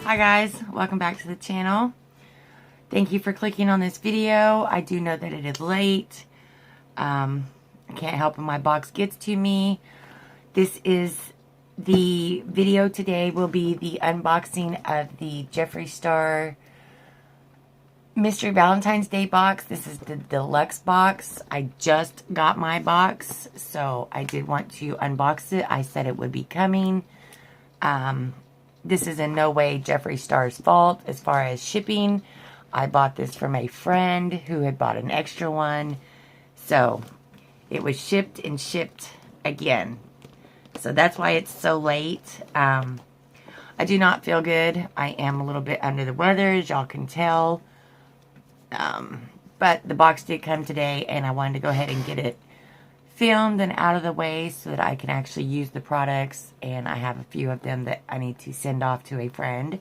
Hi guys, welcome back to the channel. Thank you for clicking on this video. I do know that it is late. I can't help when my box gets to me. This is the video today will be the unboxing of the Jeffree Star Mystery Valentine's Day box. This is the Deluxe box. I just got my box, so I did want to unbox it. I said it would be coming. This is in no way Jeffree Star's fault as far as shipping. I bought this from a friend who had bought an extra one. So it was shipped and shipped again. So that's why it's so late. I do not feel good. I am a little bit under the weather, as y'all can tell. But the box did come today, and I wanted to go ahead and get it filmed and out of the way so that I can actually use the products, and I have a few of them that I need to send off to a friend.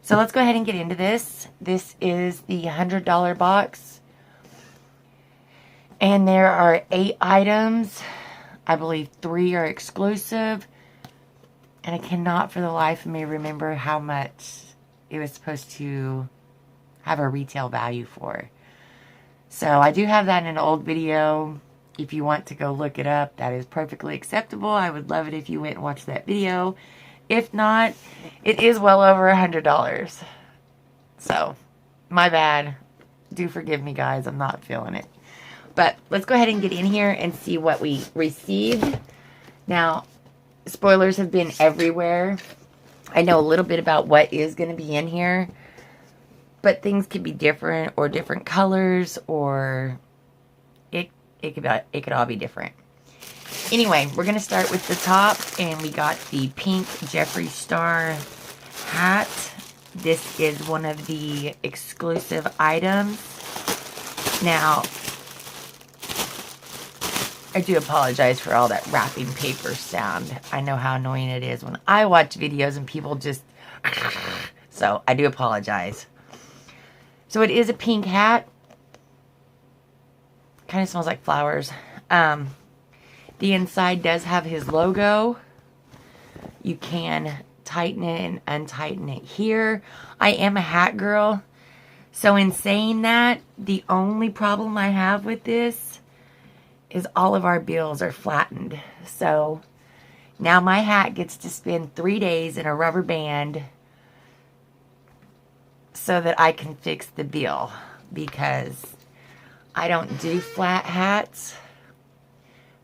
So let's go ahead and get into this. This is the $100 box, and there are 8 items. I believe 3 are exclusive, and I cannot for the life of me remember how much it was supposed to have a retail value for. So I do have that in an old video. If you want to go look it up, that is perfectly acceptable. I would love it if you went and watched that video. If not, it is well over $100. So, my bad. Do forgive me, guys. I'm not feeling it. But let's go ahead and get in here and see what we received. Now, spoilers have been everywhere. I know a little bit about what is going to be in here. But things could be different, or different colors, or it could all be different. Anyway, we're going to start with the top, and we got the pink Jeffree Star hat. This is one of the exclusive items. Now, I do apologize for all that wrapping paper sound. I know how annoying it is when I watch videos and people just... So, I do apologize. So, it is a pink hat. Kind of smells like flowers. The inside does have his logo. You can tighten it and untighten it here. I am a hat girl. So in saying that, the only problem I have with this is all of our bills are flattened. So now my hat gets to spend 3 days in a rubber band so that I can fix the bill, because I don't do flat hats.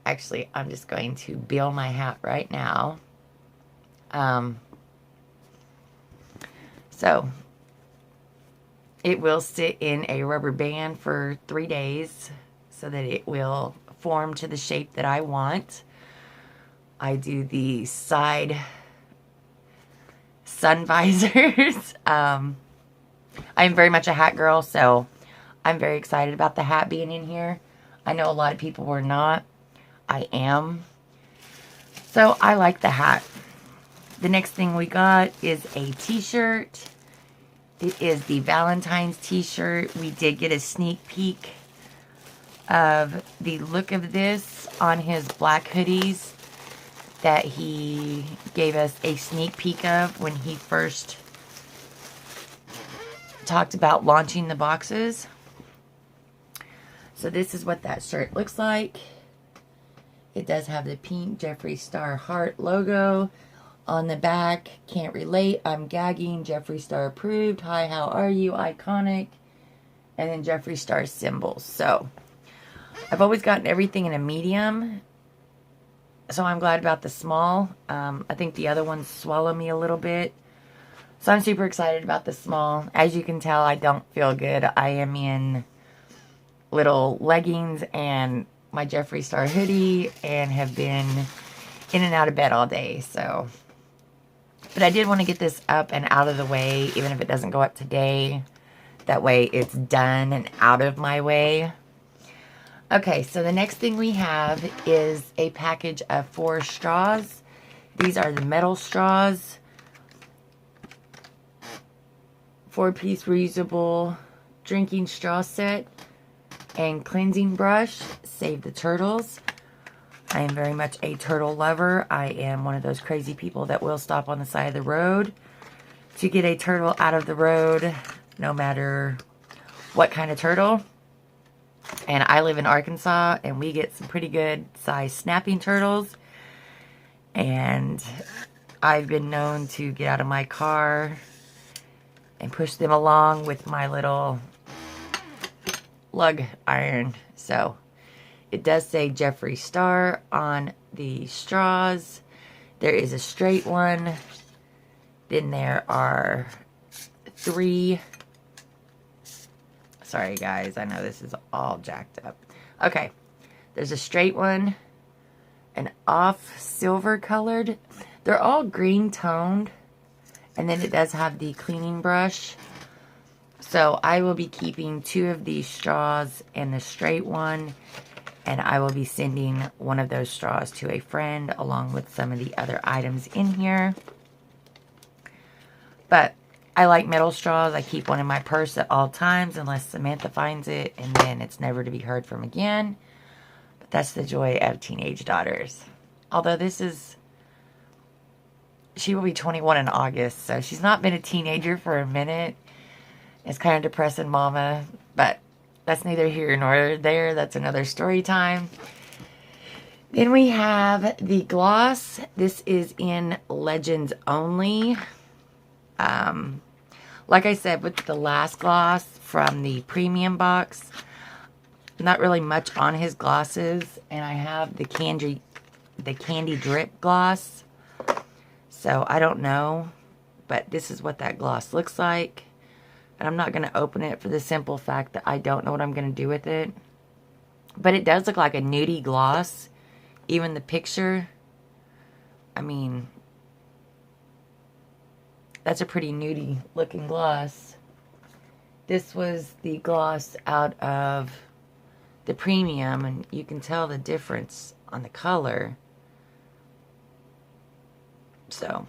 Actually, I'm just going to bill my hat right now. So, it will sit in a rubber band for 3 days so that it will form to the shape that I want. I do the side sun visors. I'm very much a hat girl, so I'm very excited about the hat being in here. I know a lot of people were not. I am. So I like the hat. The next thing we got is a t-shirt. It is the Valentine's t-shirt. We did get a sneak peek of the look of this on his black hoodies that he gave us a sneak peek of when he first talked about launching the boxes. So this is what that shirt looks like. It does have the pink Jeffree Star heart logo on the back. Can't relate. I'm gagging. Jeffree Star approved. Hi, how are you? Iconic. And then Jeffree Star symbols. So I've always gotten everything in a medium. So I'm glad about the small. I think the other ones swallow me a little bit. So I'm super excited about the small. As you can tell, I don't feel good. I am in little leggings and my Jeffree Star hoodie, and have been in and out of bed all day. So, but I did want to get this up and out of the way, even if it doesn't go up today. That way it's done and out of my way. Okay, so the next thing we have is a package of 4 straws. These are the metal straws. 4-piece reusable drinking straw set and cleansing brush. Save the turtles. I am very much a turtle lover. I am one of those crazy people that will stop on the side of the road to get a turtle out of the road, no matter what kind of turtle. And I live in Arkansas, and we get some pretty good sized snapping turtles. And I've been known to get out of my car and push them along with my little lug iron. So it does say Jeffree Star on the straws. There is a straight one. Then there are 3. Sorry guys, I know this is all jacked up. Okay, there's a straight one, an off silver colored. They're all green toned. And then it does have the cleaning brush. So I will be keeping 2 of these straws and the straight one. And I will be sending one of those straws to a friend along with some of the other items in here. But I like metal straws. I keep one in my purse at all times unless Samantha finds it. And then it's never to be heard from again. But that's the joy of teenage daughters. Although this is... She will be 21 in August, so she's not been a teenager for a minute. It's kind of depressing, mama, but that's neither here nor there. That's another story time. Then we have the gloss. This is in Legends only. Like I said, with the last gloss from the premium box, not really much on his glosses, and I have the candy drip gloss. So, I don't know, but this is what that gloss looks like. And I'm not going to open it for the simple fact that I don't know what I'm going to do with it. But it does look like a nudie gloss. Even the picture. I mean, that's a pretty nudie looking gloss. This was the gloss out of the premium, and you can tell the difference on the color. So,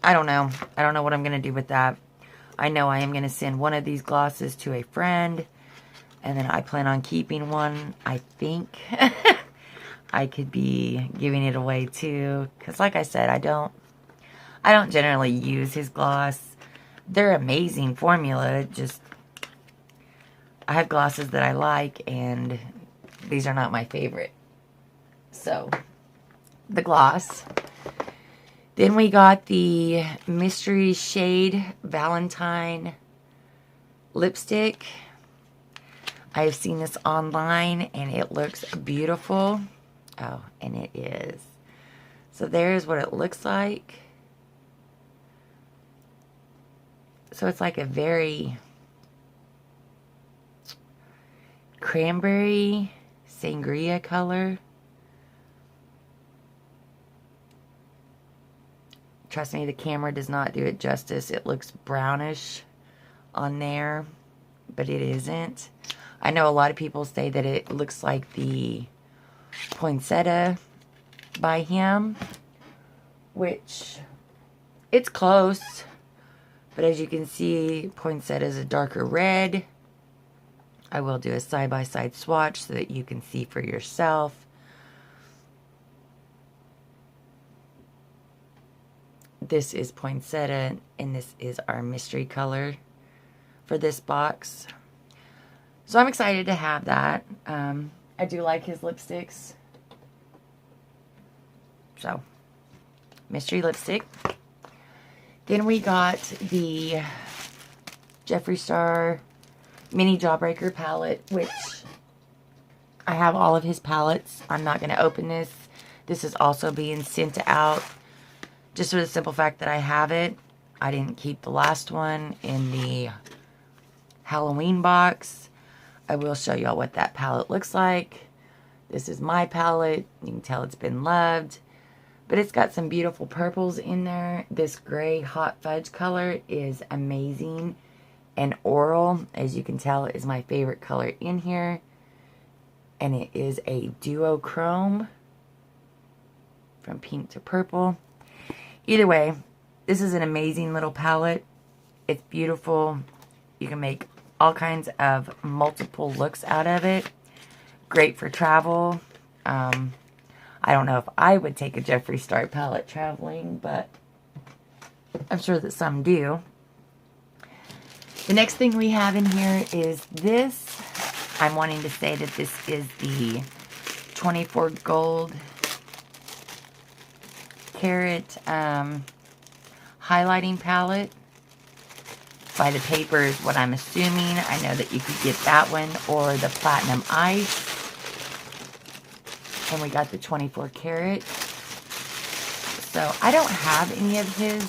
I don't know. I don't know what I'm going to do with that. I know I am going to send one of these glosses to a friend. And then I plan on keeping one. I think I could be giving it away too. Because like I said, I don't generally use his gloss. They're amazing formula. Just, I have glosses that I like. And these are not my favorite. So, the gloss. Then we got the Mystery Shade Valentine lipstick. I have seen this online and it looks beautiful. Oh, and it is. So there's what it looks like. So it's like a very cranberry sangria color. Trust me, the camera does not do it justice. It looks brownish on there, but it isn't. I know a lot of people say that it looks like the poinsettia by him, which it's close. But as you can see, poinsettia is a darker red. I will do a side-by-side swatch so that you can see for yourself. This is poinsettia, and this is our mystery color for this box. So I'm excited to have that. I do like his lipsticks. So, mystery lipstick. Then we got the Jeffree Star Mini Jawbreaker palette, which I have all of his palettes. I'm not going to open this. This is also being sent out. Just for the simple fact that I have it. I didn't keep the last one in the Halloween box. I will show y'all what that palette looks like. This is my palette. You can tell it's been loved. But it's got some beautiful purples in there. This gray hot fudge color is amazing. And Oral, as you can tell, is my favorite color in here. And it is a duochrome. From pink to purple. Either way, this is an amazing little palette. It's beautiful. You can make all kinds of multiple looks out of it. Great for travel. I don't know if I would take a Jeffree Star palette traveling, but I'm sure that some do. The next thing we have in here is this. I'm wanting to say that this is the 24 gold carat highlighting palette. By the paper is what I'm assuming. I know that you could get that one or the platinum ice. And we got the 24 karat. So I don't have any of his,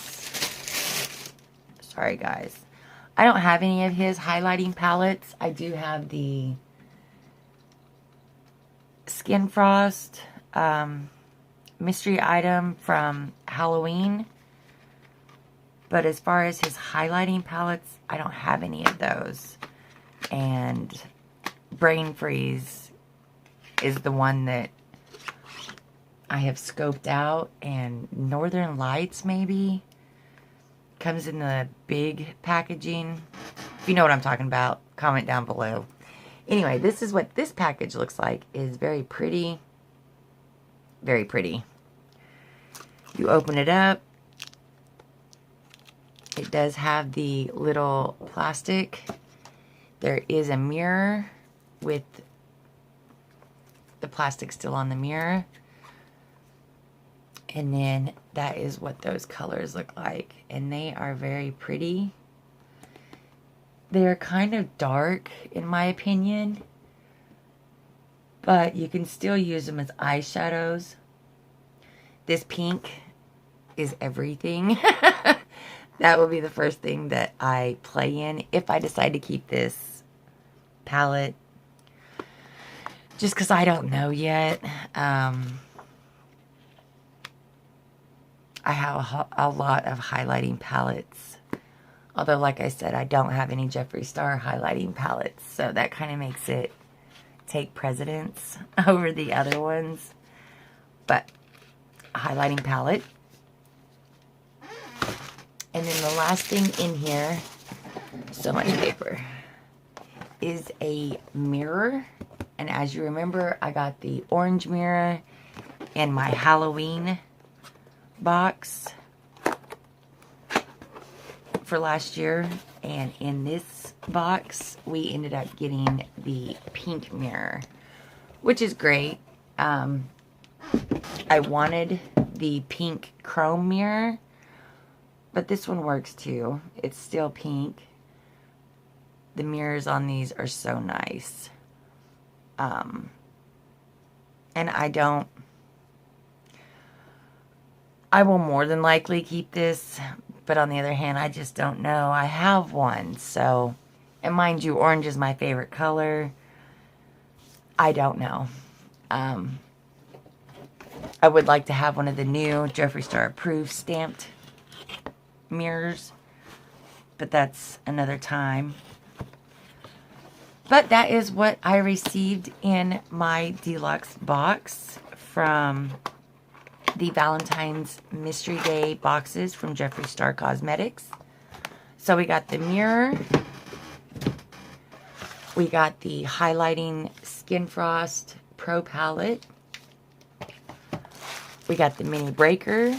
sorry guys. I don't have any of his highlighting palettes. I do have the Skin Frost mystery item from Halloween. But as far as his highlighting palettes, I don't have any of those. And Brain Freeze is the one that I have scoped out. And Northern Lights, maybe, comes in the big packaging. If you know what I'm talking about, comment down below. Anyway, this is what this package looks like. It is very pretty. Very pretty. You open it up. It does have the little plastic. There is a mirror with the plastic still on the mirror. And then that is what those colors look like. And they are very pretty. They're kind of dark, in my opinion. But you can still use them as eyeshadows. This pink is everything. That will be the first thing that I play in if I decide to keep this palette. Just because I don't know yet. I have a lot of highlighting palettes. Although, like I said, I don't have any Jeffree Star highlighting palettes. So that kind of makes it take precedence over the other ones. But, highlighting palette. And then the last thing in here, so much paper, is a mirror. And as you remember, I got the orange mirror in my Halloween box for last year. And in this box, we ended up getting the pink mirror, which is great. I wanted the pink chrome mirror. But this one works too. It's still pink. The mirrors on these are so nice. And I will more than likely keep this. But on the other hand, I just don't know. I have one. So, and mind you, orange is my favorite color. I don't know. I would like to have one of the new Jeffree Star approved stamped mirrors, but that's another time. But that is what I received in my deluxe box from the Valentine's Mystery Day boxes from Jeffree Star Cosmetics. So we got the mirror, we got the highlighting Skin Frost Pro palette, we got the mini breaker,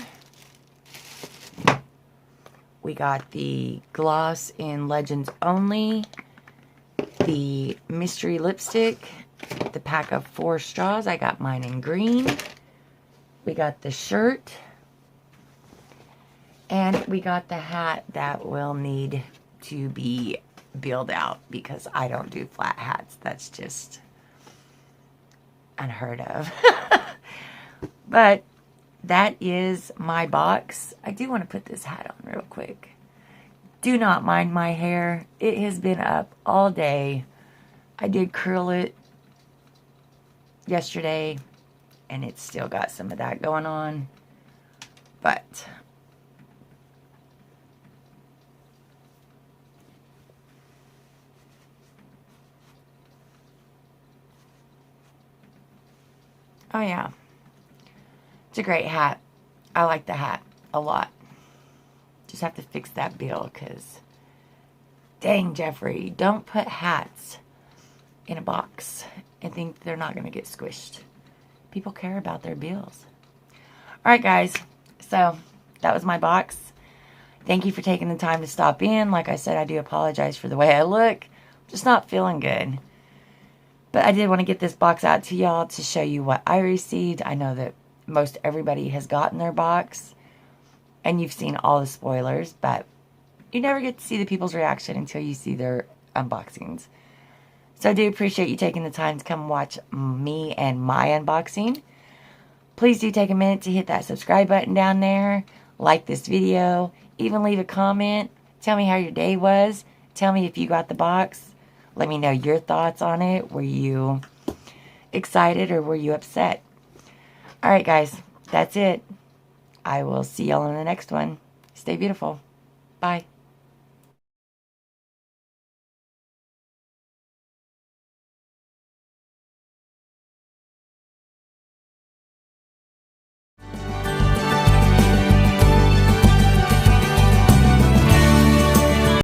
we got the gloss in Legends Only, the mystery lipstick, the pack of 4 straws. I got mine in green. We got the shirt. And we got the hat that will need to be built out because I don't do flat hats. That's just unheard of. But that is my box. I do want to put this hat on real quick. Do not mind my hair. It has been up all day. I did curl it yesterday, and it's still got some of that going on. But oh yeah, it's a great hat. I like the hat a lot. Just have to fix that bill because dang, Jeffree, don't put hats in a box and think they're not going to get squished. People care about their bills. Alright guys, so that was my box. Thank you for taking the time to stop in. Like I said, I do apologize for the way I look. Just not feeling good. But I did want to get this box out to y'all to show you what I received. I know that most everybody has gotten their box. And you've seen all the spoilers. But you never get to see the people's reaction until you see their unboxings. So I do appreciate you taking the time to come watch me and my unboxing. Please do take a minute to hit that subscribe button down there. Like this video. Even leave a comment. Tell me how your day was. Tell me if you got the box. Let me know your thoughts on it. Were you excited or were you upset? Alright guys, that's it. I will see y'all in the next one. Stay beautiful. Bye.